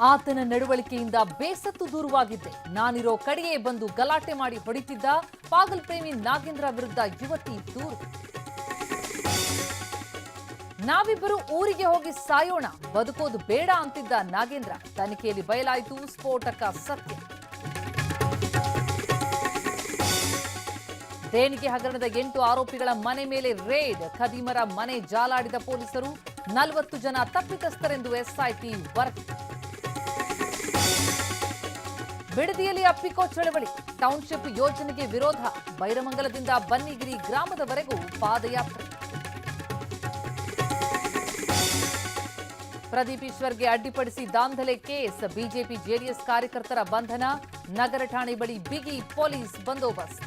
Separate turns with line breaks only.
ಆತನ ನಡವಳಿಕೆಯಿಂದ ಬೇಸತ್ತು ದೂರವಾಗಿದ್ದೆ. ನಾನಿರೋ ಕಡೆಯೇ ಬಂದು ಗಲಾಟೆ ಮಾಡಿ ಹೊಡಿತಿದ್ದ. ಪಾಗಲ್ ಪ್ರೇಮಿ ನಾಗೇಂದ್ರ ವಿರುದ್ಧ ಯುವತಿ ದೂರು. ನಾವಿಬ್ಬರು ಊರಿಗೆ ಹೋಗಿ ಸಾಯೋಣ, ಬದುಕೋದು ಬೇಡ ಅಂತಿದ್ದ ನಾಗೇಂದ್ರ. ತನಿಖೆಯಲ್ಲಿ ಬಯಲಾಯಿತು ಸ್ಫೋಟಕ ಸತ್ಯ. ದೇಣಿಗೆ ಹಗರಣದ 8 ಆರೋಪಿಗಳ ಮನೆ ಮೇಲೆ ರೇಡ್. ಖದೀಮರ ಮನೆ ಜಾಲಾಡಿದ ಪೊಲೀಸರು. 40 ಜನ ತಪ್ಪಿತಸ್ಥರೆಂದು ಎಸ್ಐಟಿ ವರದಿ. ಬಿಡದಿಯಲ್ಲಿ ಅಪ್ಪಿಕೋ ಚಳವಳಿ. ಟೌನ್ಶಿಪ್ ಯೋಜನೆಗೆ ವಿರೋಧ. ಬೈರಮಂಗಲದಿಂದ ಬನ್ನಿಗಿರಿ ಗ್ರಾಮದವರೆಗೂ ಪಾದಯಾತ್ರೆ. ಪ್ರದೀಪ್ ಈಶ್ವರ್ಗೆ ಅಡ್ಡಿಪಡಿಸಿ ದಾಂಧಲೆ ಕೇಸ್. ಬಿಜೆಪಿ ಜೆಡಿಎಸ್ ಕಾರ್ಯಕರ್ತರ ಬಂಧನ. ನಗರ ಠಾಣೆ ಬಳಿ ಬಿಗಿ ಪೊಲೀಸ್ ಬಂದೋಬಸ್ತ್.